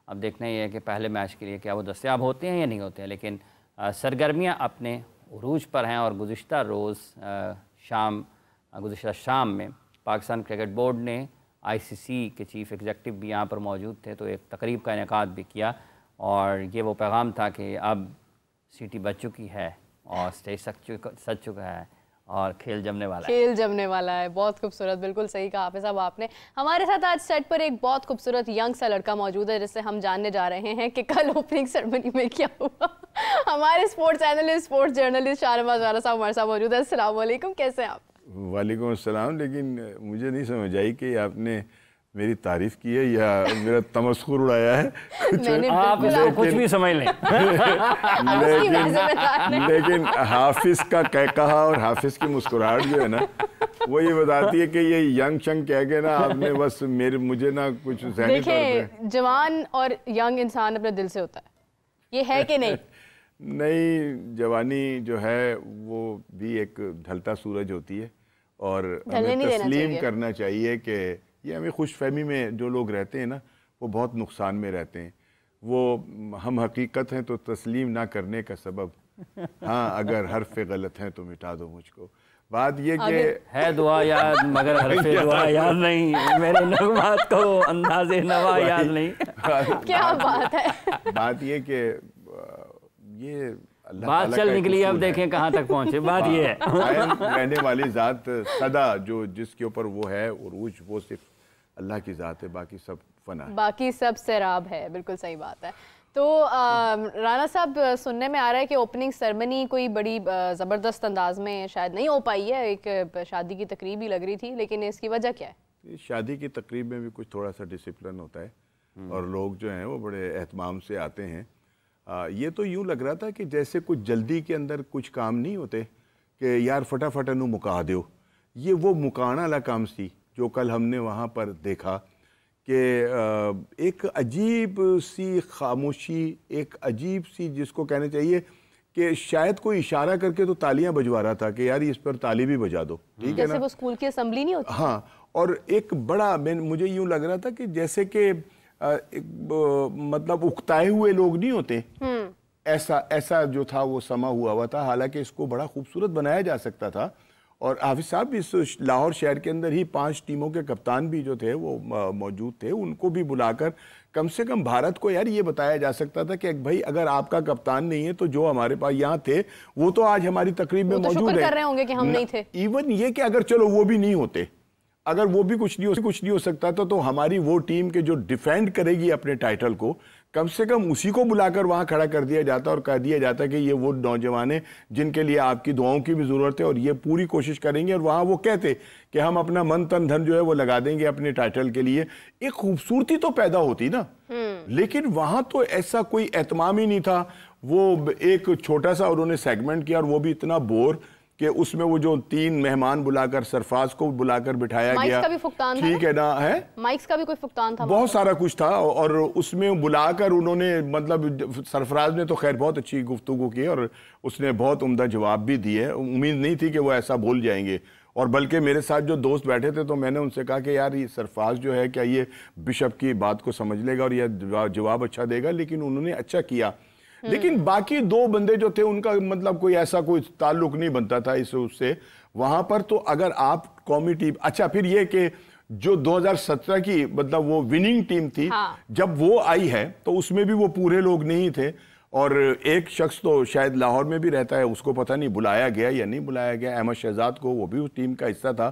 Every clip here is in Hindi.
अब देखना ये है कि पहले मैच के लिए क्या वो दस्तयाब होते हैं या नहीं होते हैं, लेकिन सरगर्मियाँ अपने उरूज पर हैं। और गुज़िश्ता शाम में पाकिस्तान क्रिकेट बोर्ड ने ICC के चीफ़ एग्जेक्टिव भी यहाँ पर मौजूद थे, तो एक तकरीब का इनेकाद भी किया और ये वो पैगाम था कि अब सीटी बज चुकी है और स्टेज सज चुका है और खेल जमने वाला है। बहुत खूबसूरत, बिल्कुल सही कहा हाफिज़ साहब आपने। हमारे साथ आज सेट पर एक बहुत खूबसूरत यंग सा लड़का मौजूद है जिससे हम जानने जा रहे हैं कि कल ओपनिंग सेरेमनी में क्या हुआ। हमारे sports analyst, sports journalist Shahnawaz Rana साहब हमारे साथ मौजूद है। अस्सलाम वालेकुम, कैसे हैं आप? वालेकुम अस्सलाम। लेकिन मुझे नहीं समझ आई कि आपने मेरी तारीफ की है या मेरा तमस्खुर उड़ाया है। आप कुछ भी समझ लें। लेकिन हाफिज का कहा और हाफिज की मुस्कुराहट जो है ना, वो ये बताती है कि ये यंग शंग कह के ना आपने बस मुझे ना कुछ देखिए, जवान और यंग इंसान अपने दिल से होता है, ये है कि नहीं? नहीं, जवानी जो है वो भी एक ढलता सूरज होती है और हमें तस्लीम करना चाहिए कि ये हमें खुशफहमी में जो लोग रहते हैं ना वो बहुत नुकसान में रहते हैं। वो हम हकीकत हैं तो तस्लीम ना करने का सबब, हाँ अगर हरफ़े गलत हैं तो मिटा दो मुझको। बात ये कि है दुआ याद मगर हरफ़े दुआ याद नहीं, मेरे नगमात को अंदाज़े नवा याद नहीं। क्या बात है। बात ये कि ये बात चल निकली, अब देखें कहाँ तक पहुँचे। बात ये है रहने वाली ज़ात सदा जो जिसके ऊपर वो है उरूज, वो सिर्फ अल्लाह की ज़ात है, बाकी सब फना है, बाकी सब सैराब है। बिल्कुल सही बात है। तो राना साहब, सुनने में आ रहा है कि ओपनिंग सेरेमनी कोई बड़ी ज़बरदस्त अंदाज में शायद नहीं हो पाई है, एक शादी की तकरीब ही लग रही थी, लेकिन इसकी वजह क्या है? शादी की तकरीब में भी कुछ थोड़ा सा डिसिप्लिन होता है और लोग जो हैं वो बड़े एहतमाम से आते हैं। ये तो यूँ लग रहा था कि जैसे कुछ जल्दी के अंदर कुछ काम नहीं होते कि यार फटाफट अनु मुका दो। ये वो मुकाना वाला काम सी जो कल हमने वहाँ पर देखा कि एक अजीब सी खामोशी, एक अजीब सी जिसको कहना चाहिए कि शायद कोई इशारा करके तो तालियां बजवा रहा था कि यार इस पर ताली भी बजा दो, ठीक है ना? जैसे वो स्कूल की असेंबली नहीं होती। हाँ, और एक बड़ा मुझे यूँ लग रहा था कि जैसे कि मतलब उकताए हुए लोग नहीं होते, ऐसा जो था वो समा हुआ था। हालांकि इसको बड़ा खूबसूरत बनाया जा सकता था। और हाफिज साहब इस लाहौर शहर के अंदर ही 5 टीमों के कप्तान भी जो थे वो मौजूद थे, उनको भी बुलाकर कम से कम भारत को यार ये बताया जा सकता था कि भाई अगर आपका कप्तान नहीं है तो जो हमारे पास यहाँ थे वो तो आज हमारी तकरीब में मौजूद है। कर रहे होंगे कि हम नहीं थे। इवन ये कि अगर चलो वो भी नहीं होते, अगर वो भी कुछ नहीं हो सकता था, तो हमारी वो टीम के जो डिफेंड करेगी अपने टाइटल को, कम से कम उसी को बुलाकर वहां खड़ा कर दिया जाता और कह दिया जाता कि ये वो नौजवान हैं जिनके लिए आपकी दुआओं की भी ज़रूरत है और ये पूरी कोशिश करेंगे। और वहाँ वो कहते कि हम अपना मन तन धन जो है वो लगा देंगे अपने टाइटल के लिए। एक खूबसूरती तो पैदा होती ना, लेकिन वहाँ तो ऐसा कोई एहतमाम ही नहीं था। वो एक छोटा सा उन्होंने सेगमेंट किया और वो भी इतना बोर कि उसमें वो जो 3 मेहमान बुलाकर सरफराज को बुलाकर बिठाया गया, ठीक है ना, है माइक्स का भी कोई फुकतान था, बहुत सारा कुछ था। और उसमें बुलाकर उन्होंने मतलब सरफराज ने तो खैर बहुत अच्छी गुफ्तगू की और उसने बहुत उम्दा जवाब भी दिए। उम्मीद नहीं थी कि वो ऐसा बोल जाएंगे। और बल्कि मेरे साथ जो दोस्त बैठे थे तो मैंने उनसे कहा कि यार ये सरफराज जो है क्या ये बिशप की बात को समझ लेगा और यह जवाब अच्छा देगा, लेकिन उन्होंने अच्छा किया। लेकिन बाकी 2 बंदे जो थे उनका मतलब कोई ऐसा कोई ताल्लुक नहीं बनता था उससे वहां पर। तो अगर आप कौमी टीम, अच्छा फिर ये कि जो 2017 की मतलब वो विनिंग टीम थी, जब वो आई है तो उसमें भी वो पूरे लोग नहीं थे और एक शख्स तो शायद लाहौर में भी रहता है, उसको पता नहीं बुलाया गया या नहीं बुलाया गया, अहमद शहजाद को, वो भी उस टीम का हिस्सा था।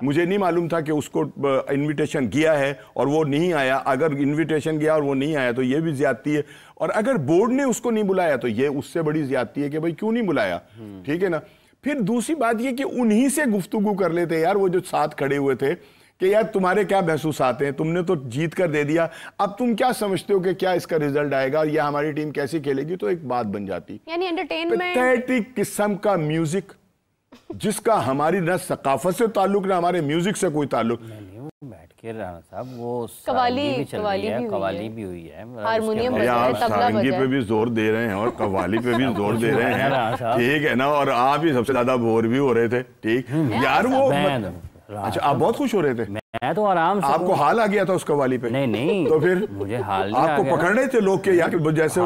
मुझे नहीं मालूम था कि उसको इनविटेशन गया है और वो नहीं आया। अगर इनविटेशन गया और वो नहीं आया तो ये भी ज्यादती है, और अगर बोर्ड ने उसको नहीं बुलाया तो ये उससे बड़ी ज्यादती है कि भाई क्यों नहीं बुलाया, ठीक है ना। फिर दूसरी बात ये कि उन्हीं से गुफ्तगू कर लेते यार, वो जो साथ खड़े हुए थे कि यार तुम्हारे क्या महसूसात हैं, तुमने तो जीत कर दे दिया, अब तुम क्या समझते हो कि क्या इसका रिजल्ट आएगा और या हमारी टीम कैसी खेलेगी, तो एक बात बन जाती। यानी एंटरटेनमेंट, पैथेटिक किस्म का म्यूजिक जिसका हमारी न सकाफत से ताल्लुक ना हमारे म्यूजिक से कोई ताल्लुक। बैठ के राना साहब वो कवाली भी हुई है, हारमोनियम सारंगी पे भी जोर दे रहे हैं और कवाली पे भी जोर दे रहे हैं, ठीक है ना। और आप ही सबसे ज्यादा बोर भी हो रहे थे, ठीक यार वो। अच्छा, आप बहुत खुश हो रहे थे? मैं मैं तो आराम से आपको हाल आ गया था उस कवाली पे? नहीं नहीं, तो फिर मुझे हाल नहीं आपको पकड़ रहे थे लोग के यार, जैसे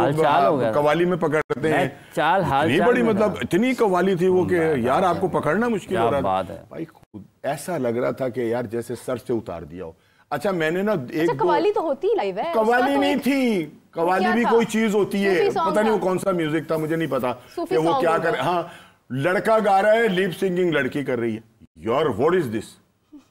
कवाली में पकड़ते हैं चाल हाल इतनी बड़ी, मतलब इतनी कवाली थी वो कि यार आपको पकड़ना मुश्किल हो रहा था भाई। खुद ऐसा लग रहा था कि यार जैसे सर से उतार दिया हो। अच्छा मैंने ना एक कवाली तो होती लाइव है, कवाली नहीं थी, कवाली भी कोई चीज होती है, पता नहीं वो कौन सा म्यूजिक था, मुझे नहीं पता कि वो क्या कर। हाँ, लड़का गा रहा है, लिप सिंगिंग लड़की कर रही है। यार व्हाट इज दिस,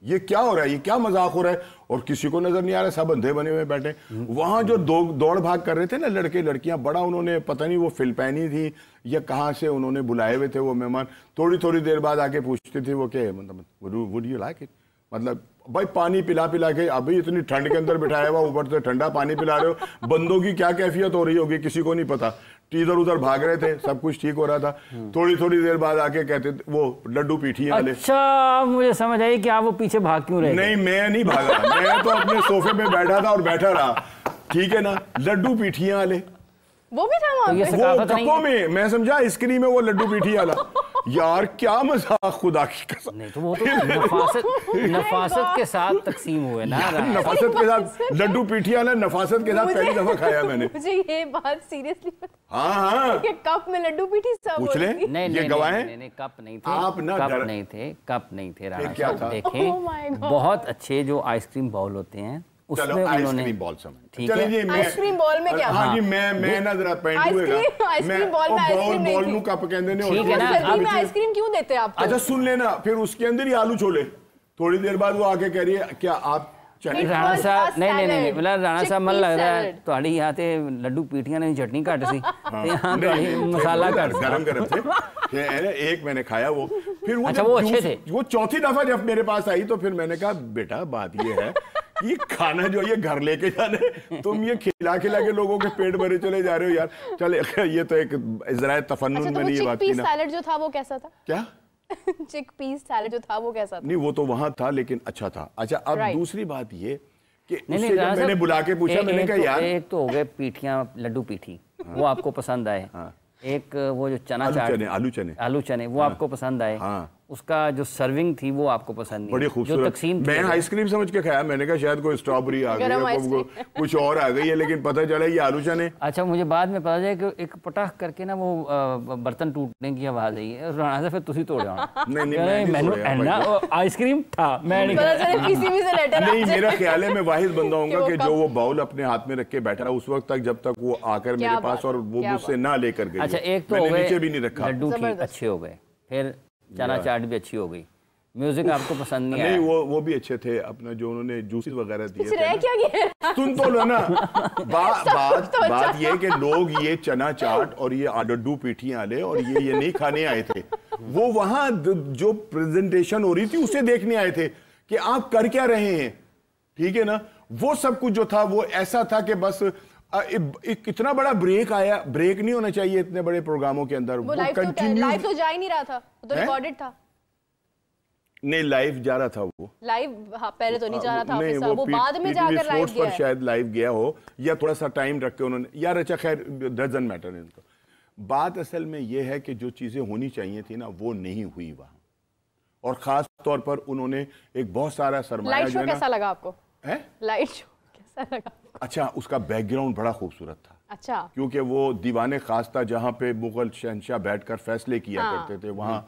ये क्या हो रहा है, ये क्या मजाक हो रहा है? और किसी को नजर नहीं आ रहा, सब अंधे बने हुए बैठे। वहां जो दौड़ भाग कर रहे थे ना लड़के लड़कियां, बड़ा उन्होंने पता नहीं वो फिलिपाइनी थी या कहाँ से उन्होंने बुलाए हुए थे वो मेहमान। थोड़ी थोड़ी देर बाद आके पूछते थे वो क्या मतलब वुड यू लाइक इट, मतलब भाई पानी पिला पिला के, अभी इतनी ठंड के अंदर बिठाया हुआ, ऊपर से ठंडा पानी पिला रहे हो। बंदों की क्या कैफियत हो रही होगी किसी को नहीं पता। इधर उधर भाग रहे थे, सब कुछ ठीक हो रहा था। थोड़ी थोड़ी देर बाद आके कहते थे वो लड्डू पीठियां वाले। अच्छा मुझे समझ आई कि आप वो पीछे भाग क्यों रहे? नहीं मैं नहीं भागा, मैं तो अपने सोफे पे बैठा था और बैठा रहा, ठीक है ना। लड्डू पीठियां वाले वो भी था वहां पे, वो कपों में, मैं समझा आइसक्रीम में वो लड्डू पीठी वाला। यार क्या मजाक, खुदा की कसम। नहीं तो वो तो नफासत के साथ तकसीम हुए ना, नफासत के साथ लड्डू पीठी वाला, नफासत के साथ पहली दफा खाया मैंने। मुझे ये बात सीरियसली, हाँ कप में लड्डू पीठी सब पूछ ले, ये गवाह नहीं कप नहीं थे, आप ना कप नहीं थे राणा क्या साहब। देखें बहुत अच्छे जो आइसक्रीम बाउल होते हैं उसमें उन्होंने बॉल ठीक है, आइसक्रीम बॉल में क्या, हाँ जी मैं ना जरा आइसक्रीम बॉल में आइसक्रीम नहीं थी, कप कहते हैं, ठीक है ना। सर्दी में आइसक्रीम क्यों देते हैं आपको? अच्छा सुन लेना, फिर उसके अंदर ही आलू छोले। थोड़ी देर बाद वो आके कह रही है क्या आप राणा साहब नहीं मतलब राणा साहब मन लग रहा है ਤੁਹਾਡੀ यहाँ ਤੇ लड्डू पीठियां नहीं चटनी घट सी यहाँ मसाला घट गरम थे। एक मैंने खाया वो, फिर वो अच्छा वो अच्छे थे। वो चौथी दफा जब मेरे पास आई तो फिर मैंने कहा बेटा बात ये है, ये खाना जो ये घर लेके जाने, तुम ये खिला खिला के लोगों के पेट भरे चले जा रहे हो यार। चल ये तो एक इजराय तफन्नुन मैंने ये बात की ना। सैलेड जो था वो कैसा था? क्या चिक पीस सैलेड जो था वो कैसा था? नहीं वो तो वहां था लेकिन अच्छा था। अच्छा अब दूसरी बात ये कि नहीं, मैंने बुला के पूछा, मैंने कहा यार एक तो हो गए पीठियां लड्डू पीठी, वो आपको पसंद आए। एक वो जो चना चाट, आलू चने वो आपको पसंद आए। उसका जो सर्विंग थी वो आपको पसंद नहीं, बड़ी खूबसूरत। मैं आइसक्रीम समझ के खाया, मैंने कहा शायद कोई स्ट्रॉबेरी आ गई है, कुछ और आ गई है, लेकिन पता चला ये आलू चने। अच्छा मुझे बाद में पता चला कि एक पटाख करके ना वो बर्तन टूटने की आवाज आई है, राणा से फिर तुसी तोड़ जाओ। नहीं आइसक्रीम था, मैं नहीं मेरा ख्याल है मैं वाहिद बंदा होऊंगा कि जो वो बाउल अपने हाथ में रख के बैठा रहा उस वक्त तक जब तक वो आकर मेरे पास और वो मुझसे ना लेकर गई। अच्छा एक तो नीचे भी नहीं रखा, लड्डू अच्छे हो गए, फिर चना चाट भी अच्छी हो गई। म्यूजिक आपको पसंद नहीं आया? नहीं वो भी अच्छे थे, अपना जो उन्होंने जूसेस वगैरह दिए थे रह क्या गया? सुन तो लो ना बात ये कि लोग ये चना चाट और ये लड्डू पीठियां वाले और ये नहीं खाने आए थे, वो वहां जो प्रेजेंटेशन हो रही थी उसे देखने आए थे कि आप कर क्या रहे हैं, ठीक है ना। वो सब कुछ जो था वो ऐसा था कि बस कितना बड़ा ब्रेक आया, ब्रेक नहीं होना चाहिए इतने बड़े प्रोग्रामों के अंदर। वो लाइव तो जा ही नहीं रहा था, वो तो रिकॉर्डेड था। नहीं लाइव जा रहा था वो, लाइव पहले तो नहीं जा रहा था, वो बाद में जाकर लाइव गया है। शायद लाइव गया हो या थोड़ा सा टाइम रख के उन्होंने, यार अच्छा खैर डजंट मैटर इनको। बात असल में ये है कि जो चीजें होनी चाहिए थी ना वो नहीं हुई वहां, और खास तौर पर उन्होंने एक बहुत सारा सरमाया। लाइट शो कैसा लगा आपको? लाइट शो कैसा लगा? अच्छा उसका बैकग्राउंड बड़ा खूबसूरत था। अच्छा क्योंकि वो दीवाने खास था जहां पे मुगल शहंशाह बैठकर फैसले किया करते थे, वहां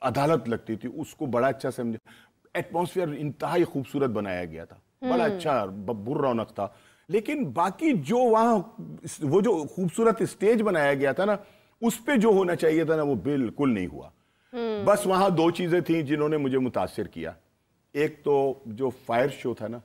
अदालत लगती थी, उसको बड़ा अच्छा समझे। एटमॉस्फेयर इंतहाई खूबसूरत बनाया गया था, बड़ा अच्छा बुर रौनक था। लेकिन बाकी जो वहां वो जो खूबसूरत स्टेज बनाया गया था ना, उस पे जो होना चाहिए था ना वो बिल्कुल नहीं हुआ। बस वहां दो चीजें थी जिन्होंने मुझे मुतासिर किया। एक तो जो फायर शो था ना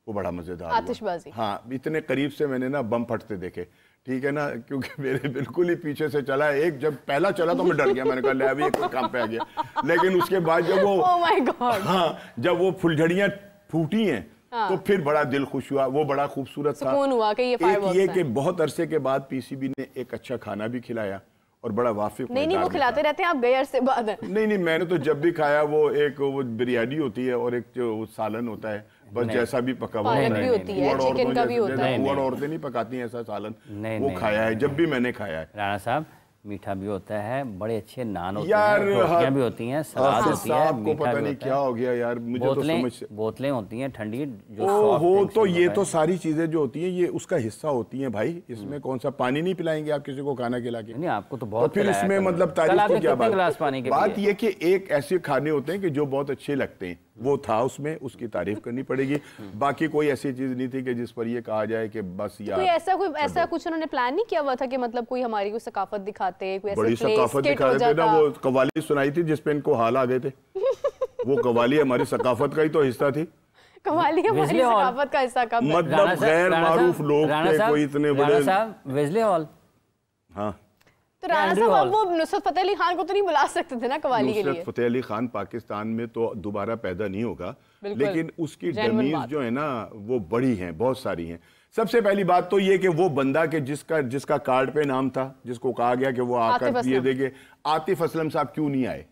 वो बड़ा मजेदार, आतिशबाजी। हाँ इतने करीब से मैंने ना बम फटते देखे, ठीक है ना, क्योंकि मेरे बिल्कुल ही पीछे से चला एक, जब पहला चला तो मैं डर गया, मैंने कहा ले अभी एक काम पे आ गया। लेकिन उसके बाद जब वो oh my God! हाँ जब वो फुलझड़ियां फूटी हैं तो फिर बड़ा दिल खुश हुआ, वो बड़ा खूबसूरत था। सुकून हुआ कि ये फायरवर्क्स है। कि बहुत अरसे के बाद पीसीबी ने एक अच्छा खाना भी खिलाया और बड़ा वाफिक। नहीं वो खिलाते रहते हैं, आप गए अरसे बाद है। नहीं मैंने तो जब भी खाया वो एक वो बिरयानी होती है और एक जो सालन होता है, बस जैसा भी पका हुआ होती है, चिकन का भी होता है। औरतें नहीं पकाती हैं ऐसा सालन, वो खाया है जब भी मैंने खाया है। राणा साहब मीठा भी होता है, बड़े अच्छे नान होते यार, हैं, रोटियां भी होती हैं, सलाद होती है, आपको मीठा पता भी नहीं होता क्या है। हो गया यार, मुझे तो समझ बोतलें होती हैं ठंडी जो हो soft तो drink ये होता तो है। सारी चीजें जो होती हैं ये उसका हिस्सा होती हैं भाई। इसमें कौन सा पानी नहीं पिलाएंगे आप किसी को खाना खिला के? नहीं, आपको तो तो बहुत फिर पिलाया इसमें कल। मतलब कल तारीफ आपने तो क्या कितने गिलास पानी के बात पिए? ये कि एक ऐसे खाने होते हैं कि जो बहुत अच्छे लगते हैं, वो था उसमें, उसकी तारीफ करनी पड़ेगी। बाकी कोई ऐसी चीज नहीं थी कि जिस पर ये कहा जाए कि बस यार कोई ऐसा कुछ उन्होंने प्लान नहीं किया हुआ था कि मतलब कोई हमारी कोई सकाफत दिखाते, कोई ऐसे बड़ी प्ले सकाफत skit दिखा हो रहे थे ना, जाता। वो कवाली सुनाई थी जिसपे इनको हाल आ गए थे। वो कवाली हमारी सकाफत का ही तो हिस्सा थी। कवाली हमारी वेस्ले हॉल। सकाफत का हिस्सा कब है? मतलब गैर मारूफ लोग थे कोई इतने बड़े। राणा साहब, वेस्ले हॉल। हाँ, तो राणा एंड्रू साहब हॉल। वो नुसरत फतेह अली खान को तो नहीं बुला सकते थे ना कवाली के नुसरत लिए? फतेह अली खान पाकिस्तान में तो दोबारा पैदा नहीं होगा, बिल्कुल। लेकिन उसकी Genuine डमीज बात। जो है ना वो बड़ी हैं, बहुत सारी हैं। सबसे पहली बात तो ये कि वो बंदा के जिसका कार्ड पे नाम था, जिसको कहा गया कि वो आतिफ आकर ये असलम। देंगे, आतिफ असलम साहब क्यों नहीं आए?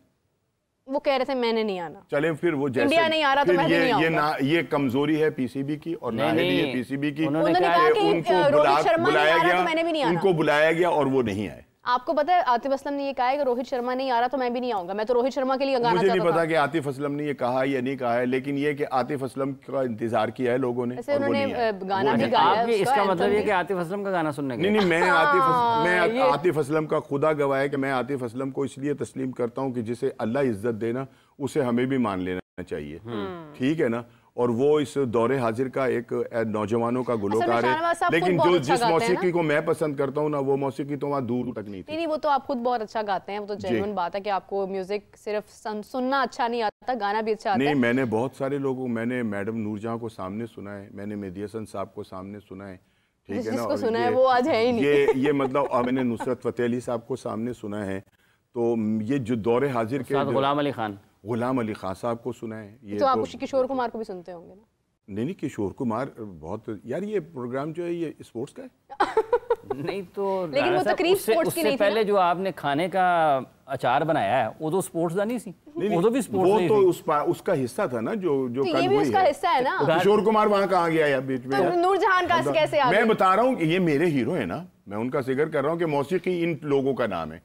वो कह रहे थे मैंने नहीं आना। चलें फिर वो जैसे इंडिया नहीं आ रहा तो फिर मैं भी नहीं ये आऊंगा। ये कमजोरी है पीसीबी की और नहीं, नाहिद ये नहीं। पीसीबी की। उन्होंने उन्होंने कहा कि उनको रोहित शर्मा नहीं बुलाया आ रहा गया, तो मैंने भी नहीं आना। उनको बुलाया गया और वो नहीं आए। आपको पता है आतिफ असलम ने ये कहा है कि रोहित शर्मा नहीं आ रहा तो मैं भी नहीं आऊंगा। मैं तो रोहित शर्मा के लिए गाना मुझे नहीं चाहता पता था। कि आतिफ असलम ने ये कहा या नहीं कहा है, लेकिन ये कि आतिफ असलम का इंतजार किया है लोगों ने ऐसे और वो उन्होंने नहीं आए। गाना भी अच्छा, गाया है आपके उसका, इसका anthem मतलब ये भी। कि आतिफ असलम का गाना सुनने नहीं गए? नहीं, मैं ये- आतिफ असलम का खुदा गवाह है कि मैं आतिफ असलम को इसलिए तस्लीम करता हूं कि जिसे अल्लाह इज्जत देना उसे हमें भी मान लेना चाहिए, ठीक है ना। और वो इस दौरे हाजिर का एक नौजवानों का गुलकार शाहनवाज है, साहब खुद लेकिन बहुत जो अच्छा जिस गाते हैं ना। मौसीकी को मैं पसंद करता हूँ ना, वो मौसीकी तो वहाँ दूर तक नहीं थी। नहीं, वो तो आप खुद बहुत अच्छा गाते हैं। वो तो जेन्युइन बात है कि आपको म्यूजिक सिर्फ सुनना अच्छा नहीं आता, गाना भी अच्छा आता नहीं, है। मैंने बहुत सारे लोगों, मैंने मैडम नूरजहां को सामने सुना है, मैंने मेहदी हसन साहब को सामने सुना है, ठीक है ना। जिसको और सुना है वो आज है ही नहीं। ये मतलब मैंने नुसरत फतेह अली साहब को सामने सुना है। तो ये जो दौरे हाजिर के गुलाम अली खान। गुलाम अली खान साहब को सुना है। ये तो आप किशोर कुमार को भी सुनते होंगे ना? नहीं, किशोर कुमार बहुत यार, ये प्रोग्राम जो है ये स्पोर्ट्स का है। नहीं तो लेकिन राणा वो साहब, तकरीब उससे स्पोर्ट्स की नहीं थी पहले ना? जो आपने खाने का अचार बनाया है वो तो स्पोर्ट्स का नहीं सी, वो तो भी स्पोर्ट्स वो नहीं तो थी। उसका हिस्सा था ना, जो तो कल ये भी हुई उसका है। हिस्सा है ना। तो किशोर कुमार वहाँ कहाँ गया यार बीच में? तो नूरजहान का कैसे आ मैं गए? बता रहा हूँ कि ये मेरे हीरो है ना, मैं उनका जिक्र कर रहा हूँ कि मौसीकी इन लोगों का नाम है।